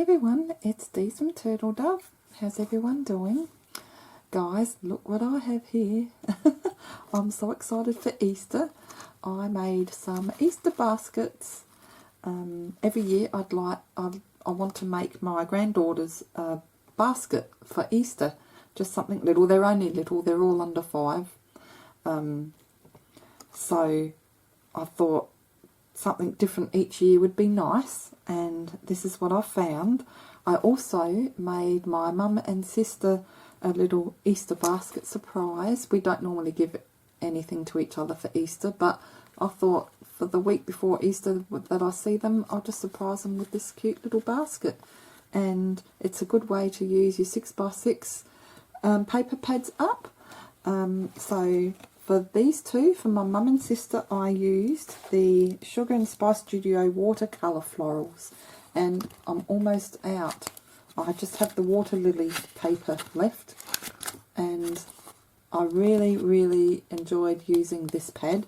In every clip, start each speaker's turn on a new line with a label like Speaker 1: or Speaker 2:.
Speaker 1: Hi everyone, it's Dee from Turtle Dove. How's everyone doing? Guys, look what I have here. I'm so excited for Easter. I made some Easter baskets. Every year I want to make my granddaughters a basket for Easter. Just something little. They're only little, they're all under 5. So I thought something different each year would be nice, and this is what I found. I also made my mum and sister a little Easter basket surprise. We don't normally give anything to each other for Easter, but I thought for the week before Easter that I see them, I'll just surprise them with this cute little basket. And it's a good way to use your 6x6 paper pads up. So for these two, for my mum and sister, I used the Sugar and Spice Studio watercolour florals, and I'm almost out. I just have the water lily paper left, and I really enjoyed using this pad.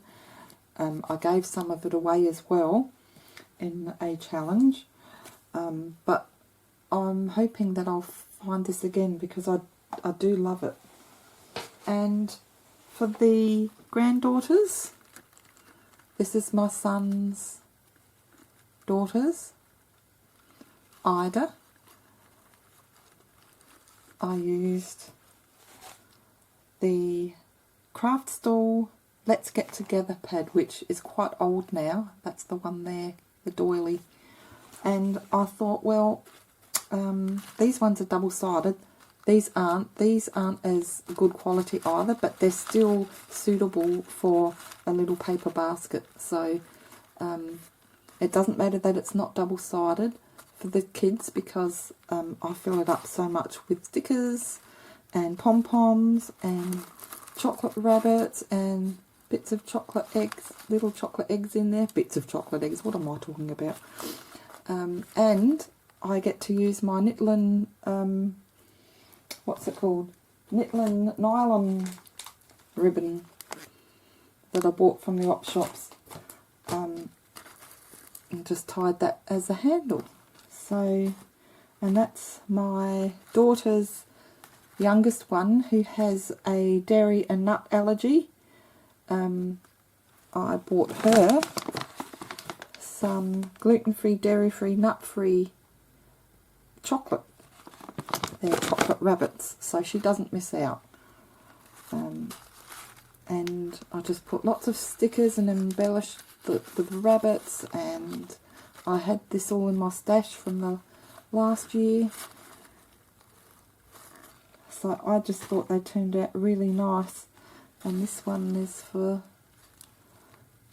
Speaker 1: I gave some of it away as well in a challenge, but I'm hoping that I'll find this again because I do love it. And for the granddaughters, this is my son's daughters, Ida. I used the Craft Stall Let's Get Together pad, which is quite old now. That's the one there, the doily. And I thought, well, these ones are double-sided. These aren't as good quality either, but they're still suitable for a little paper basket. So it doesn't matter that it's not double-sided for the kids, because I fill it up so much with stickers and pom-poms and chocolate rabbits and bits of chocolate eggs, little chocolate eggs in there. Bits of chocolate eggs, what am I talking about? And I get to use my Nitlin, what's it called? Nitlin nylon ribbon that I bought from the op shops, and just tied that as a handle. So, and that's my daughter's youngest one, who has a dairy and nut allergy. I bought her some gluten-free, dairy-free, nut-free chocolate. They're chocolate rabbits, so she doesn't miss out. And I just put lots of stickers and embellished the rabbits, and I had this all in my stash from the last year. So I just thought they turned out really nice. And this one is for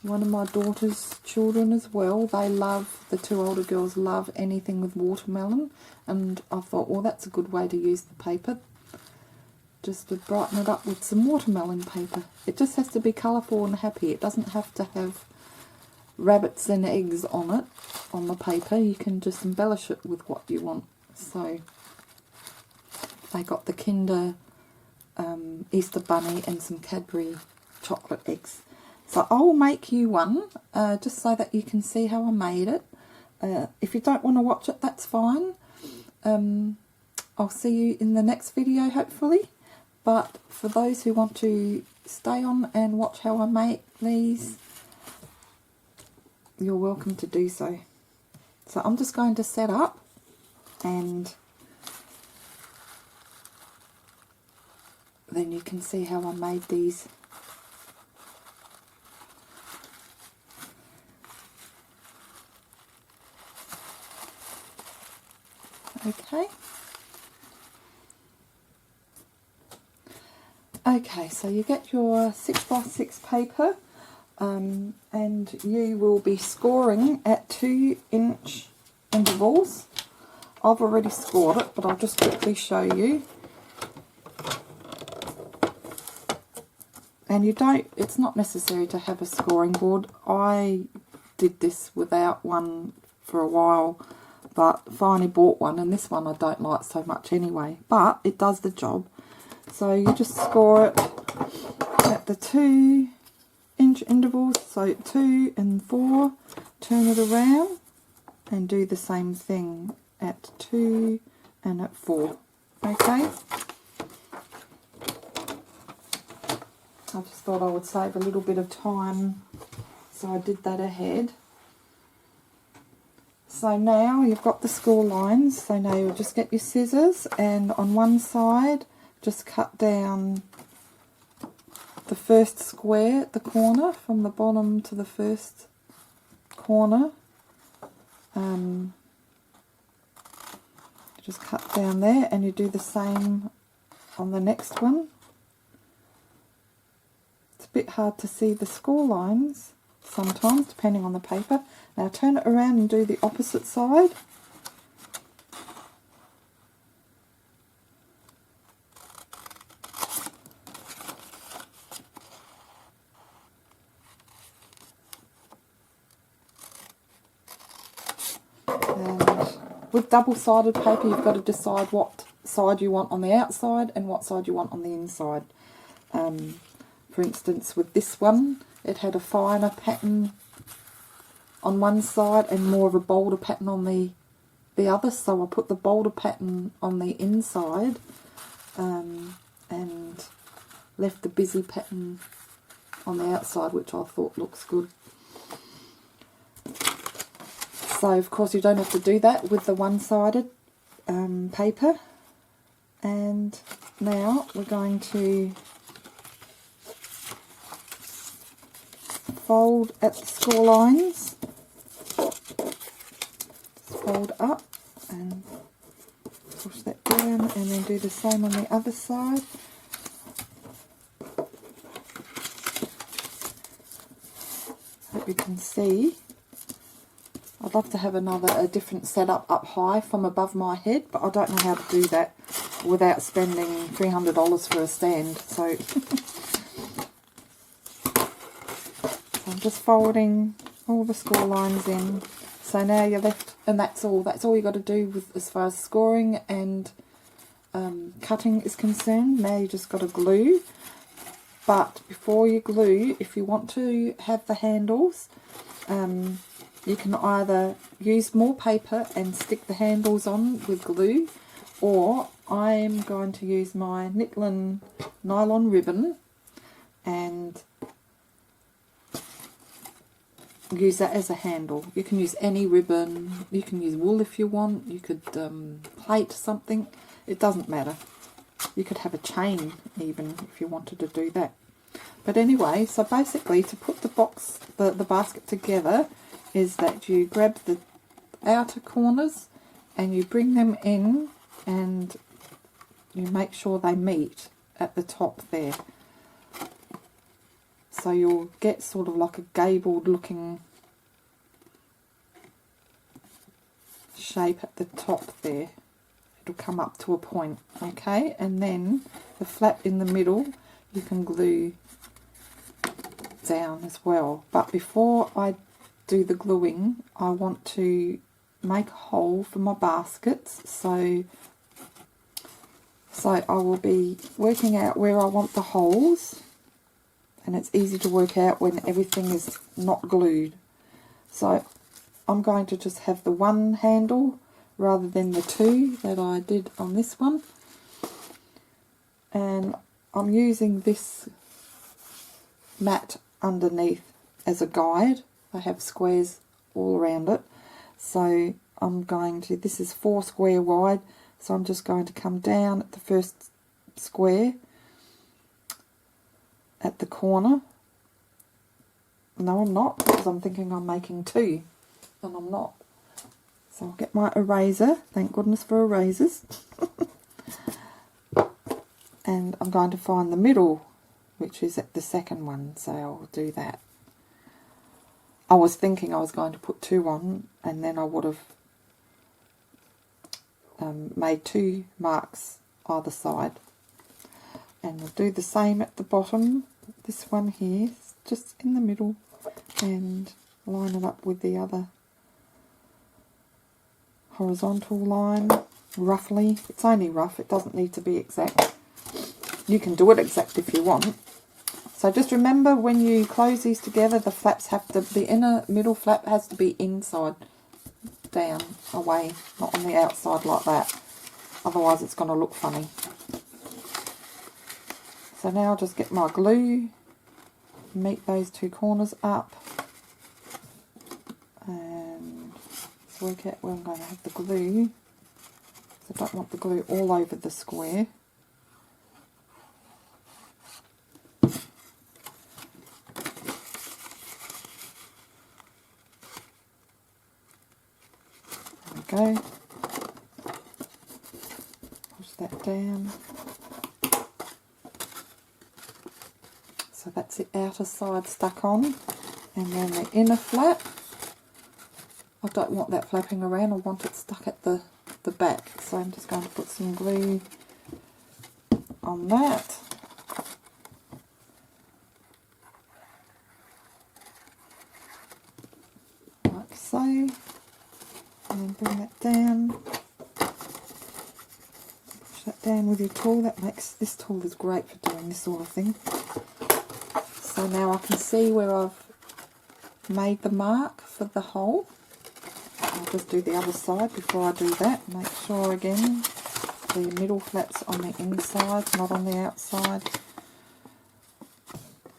Speaker 1: one of my daughter's children as well. They love, the two older girls love anything with watermelon, and I thought, well, that's a good way to use the paper, just to brighten it up with some watermelon paper. It just has to be colourful and happy. It doesn't have to have rabbits and eggs on it, on the paper. You can just embellish it with what you want. So they got the Kinder Easter Bunny and some Cadbury chocolate eggs. So I'll make you one, just so that you can see how I made it. If you don't want to watch it, that's fine. I'll see you in the next video, hopefully. But for those who want to stay on and watch how I make these, you're welcome to do so. So I'm just going to set up, and then you can see how I made these. Okay, so you get your 6x6 paper, and you will be scoring at 2-inch intervals. I've already scored it, but I'll just quickly show you. And it's not necessary to have a scoring board. I did this without one for a while, but finally bought one, and this one I don't like so much anyway, but it does the job. So you just score it at the 2-inch intervals, so 2 and 4, turn it around and do the same thing at 2 and at 4. Okay, I just thought I would save a little bit of time, so I did that ahead. So now you've got the score lines, so now you'll just get your scissors, and on one side just cut down the first square at the corner, from the bottom to the first corner. Just cut down there, and you do the same on the next one. It's a bit hard to see the score lines sometimes, depending on the paper. Now turn it around and do the opposite side. With double-sided paper, you've got to decide what side you want on the outside and what side you want on the inside. For instance, with this one, it had a finer pattern on one side and more of a bolder pattern on the other, so I put the bolder pattern on the inside and left the busy pattern on the outside, which I thought looks good. So of course you don't have to do that with the one-sided paper. And now we're going to fold at the score lines. Just fold up and push that down, and then do the same on the other side. Hope you can see. I'd love to have a different setup up high from above my head, but I don't know how to do that without spending $300 for a stand. So I'm just folding all the score lines in. So now you're left, and that's all you got to do with as far as scoring and cutting is concerned. Now you just got to glue. But before you glue, if you want to have the handles, you can either use more paper and stick the handles on with glue, or I'm going to use my Nitlin nylon ribbon and use that as a handle. You can use any ribbon, you can use wool if you want, you could plait something, it doesn't matter. You could have a chain even if you wanted to do that. But anyway, so basically to put the basket together is that you grab the outer corners and you bring them in and you make sure they meet at the top there. So you'll get sort of like a gabled looking shape at the top there. It'll come up to a point, okay? And then the flap in the middle you can glue down as well. But before I do the gluing, I want to make a hole for my baskets, so I will be working out where I want the holes, and it's easy to work out when everything is not glued. So I'm going to just have the one handle rather than the two that I did on this one, and I'm using this mat underneath as a guide. I have squares all around it, so I'm going to, this is 4 square wide, so I'm just going to come down at the first square at the corner. No, I'm not, because I'm thinking I'm making 2 and I'm not. So I'll get my eraser, thank goodness for erasers. And I'm going to find the middle, which is at the second one, so I'll do that. I was thinking I was going to put 2 on, and then I would have made 2 marks either side. And we'll do the same at the bottom. This one here, just in the middle, and line it up with the other horizontal line, roughly. It's only rough, it doesn't need to be exact. You can do it exact if you want. So just remember, when you close these together, the flaps have to, the inner middle flap has to be inside. down away, not on the outside like that. Otherwise it's going to look funny. So now I'll just get my glue, meet those two corners up, and let's work out where I'm going to have the glue. So I don't want the glue all over the square. Go. Push that down. So that's the outer side stuck on. And then the inner flap. I don't want that flapping around, I want it stuck at the back. So I'm just going to put some glue on that. Like so. And then bring that down, push that down with your tool. This tool is great for doing this sort of thing. So now I can see where I've made the mark for the hole. I'll just do the other side before I do that. Make sure again the middle flap's on the inside, not on the outside.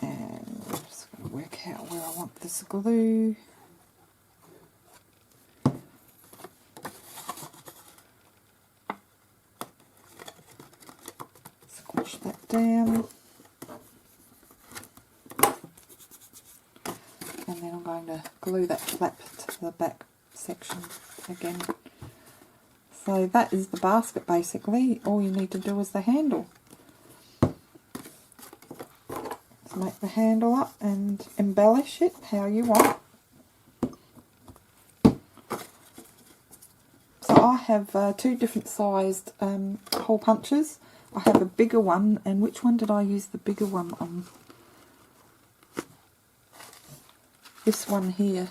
Speaker 1: And I'm just going to work out where I want this glue. Squish that down. And then I'm going to glue that flap to the back section again. So that is the basket basically. All you need to do is the handle. So make the handle up and embellish it how you want. So I have two different sized hole punches. I have a bigger one, and which one did I use the bigger one on? This one here.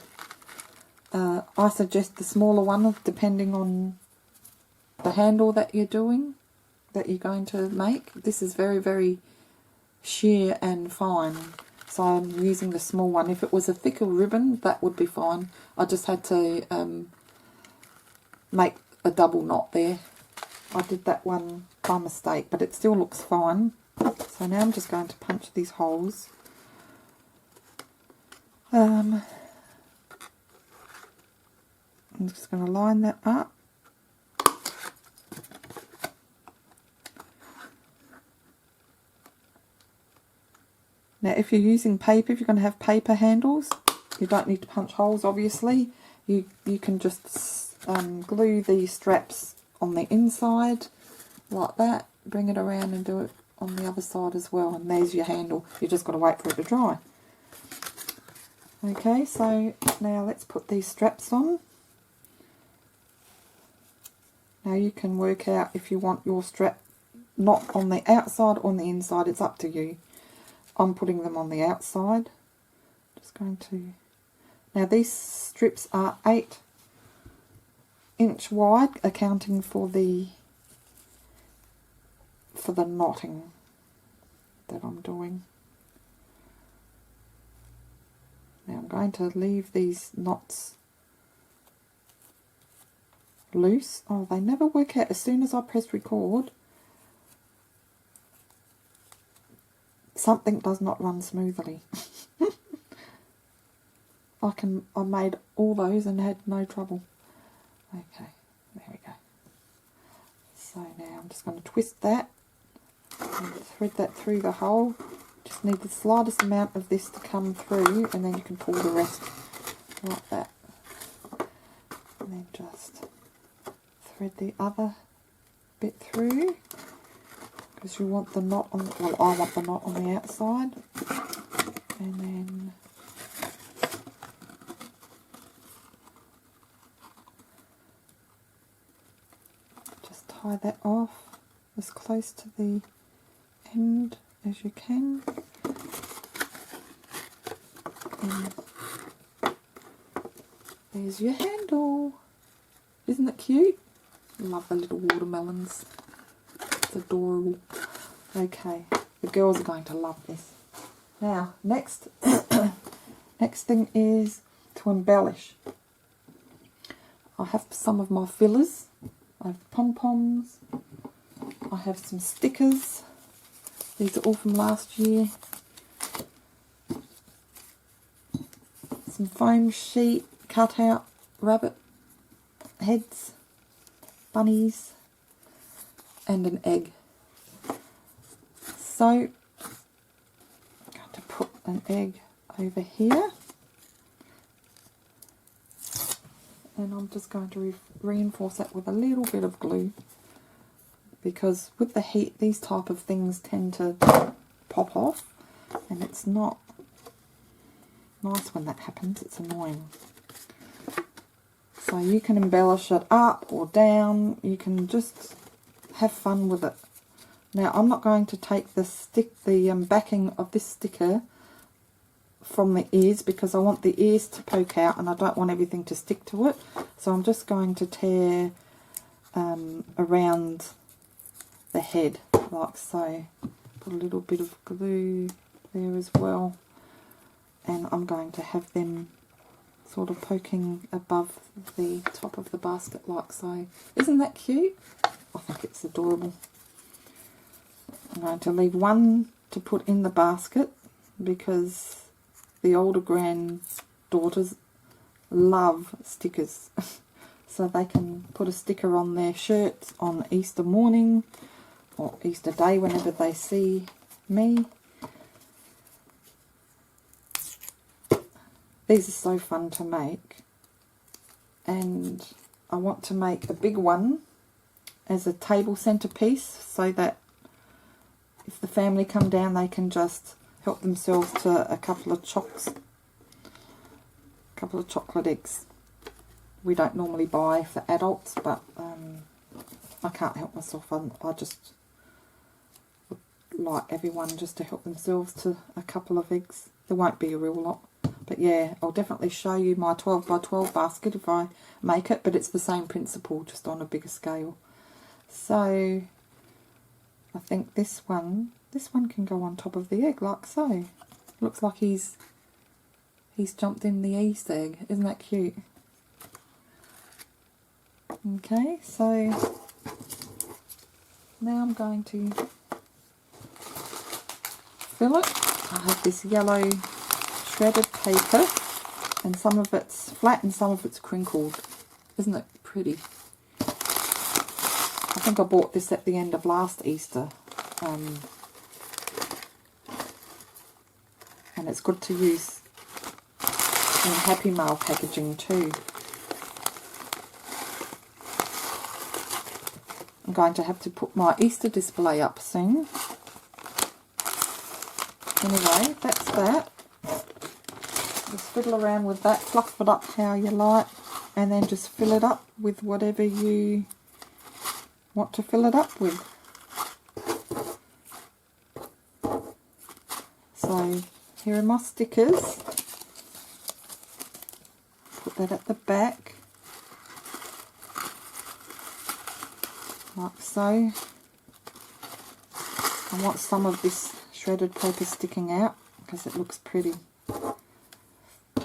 Speaker 1: I suggest the smaller one depending on the handle that you're doing, that you're going to make. This is very, very sheer and fine, so I'm using the small one. If it was a thicker ribbon, that would be fine. I just had to make a double knot there. I did that one by mistake, but it still looks fine. So now I'm just going to punch these holes. I'm just going to line that up. Now if you're using paper, if you're going to have paper handles, you don't need to punch holes obviously. You can just glue the straps on the inside like that, bring it around and do it on the other side as well, and there's your handle. You just got to wait for it to dry. Okay, so now let's put these straps on. Now you can work out if you want your strap not on the outside or on the inside, it's up to you. I'm putting them on the outside. Just going to... Now these strips are 8" wide, accounting for the knotting that I'm doing. Now I'm going to leave these knots loose. Oh, they never work out. As soon as I press record, something does not run smoothly. I made all those and had no trouble. Okay, there we go. So now I'm just going to twist that and thread that through the hole. Just need the slightest amount of this to come through, and then you can pull the rest like that. And then just thread the other bit through, because you want the knot on, well, I want the knot on the outside. And then just tie that off as close to the end as you can. And there's your handle. Isn't it cute? Love the little watermelons. It's adorable. Okay, the girls are going to love this. Now, next thing is to embellish. I have some of my fillers. I have pom-poms. I have some stickers. These are all from last year. Some foam sheet, cut out rabbit heads, bunnies, and an egg. So, I'm going to put an egg over here. And I'm just going to reinforce that with a little bit of glue, because with the heat these type of things tend to pop off, and it's not nice when that happens. It's annoying. So you can embellish it up or down, you can just have fun with it. Now I'm not going to take the backing of this sticker from the ears, because I want the ears to poke out and I don't want everything to stick to it. So I'm just going to tear around the head like so. Put a little bit of glue there as well, and I'm going to have them sort of poking above the top of the basket like so. Isn't that cute? I think it's adorable. I'm going to leave one to put in the basket, because the older granddaughters love stickers. So they can put a sticker on their shirts on Easter morning or Easter day whenever they see me. These are so fun to make, and I want to make a big one as a table centerpiece, so that if the family come down they can just help themselves to a couple of chocolate eggs. We don't normally buy for adults, but I can't help myself. I just would like everyone just to help themselves to a couple of eggs. There won't be a real lot, but yeah, I'll definitely show you my 12 by 12 basket if I make it, but it's the same principle, just on a bigger scale. So I think this one can go on top of the egg like so. Looks like he's jumped in the Easter egg. Isn't that cute? Okay, so now I'm going to fill it. I have this yellow shredded paper, and some of it's flat and some of it's crinkled. Isn't it pretty? I think I bought this at the end of last Easter. And it's good to use in Happy Mail packaging too. I'm going to have to put my Easter display up soon. Anyway, that's that. Just fiddle around with that, fluff it up how you like, and then just fill it up with whatever you want to fill it up with. So here are my stickers. Put that at the back, like so. I want some of this shredded paper sticking out because it looks pretty.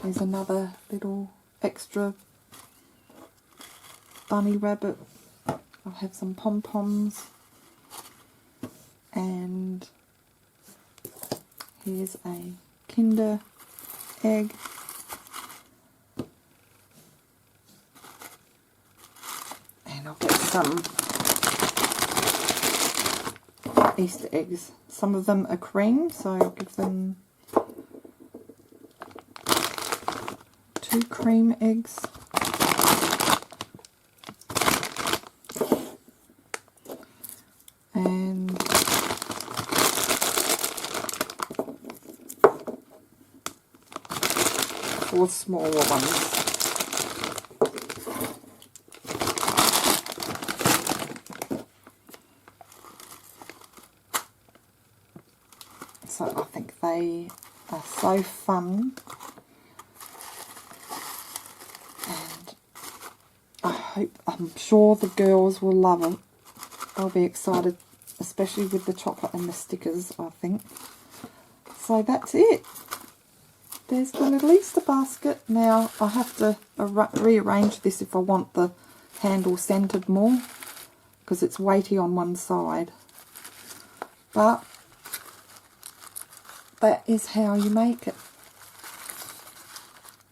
Speaker 1: There's another little extra bunny rabbit. I'll have some pom-poms, and here's a Kinder egg. And I'll get some Easter eggs. Some of them are cream, so I'll give them 2 cream eggs. And 4 smaller ones. So I think they are so fun, and I'm sure the girls will love it. They'll be excited, especially with the chocolate and the stickers, I think. So that's it. there's the little Easter basket. Now I have to rearrange this if I want the handle centered more, because it's weighty on one side. But that is how you make it.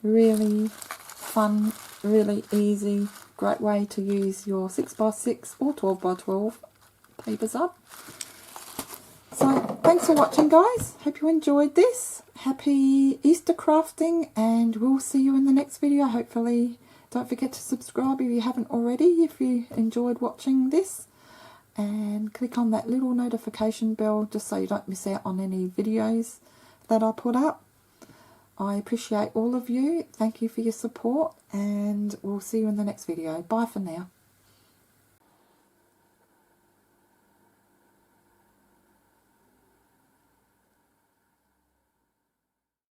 Speaker 1: Really fun, really easy, great way to use your 6x6 or 12x12 papers up. So thanks for watching, guys. Hope you enjoyed this. Happy Easter crafting, and we'll see you in the next video. Hopefully, don't forget to subscribe if you haven't already, if you enjoyed watching this, and click on that little notification bell just so you don't miss out on any videos that I put up. I appreciate all of you. Thank you for your support, and we'll see you in the next video. Bye for now.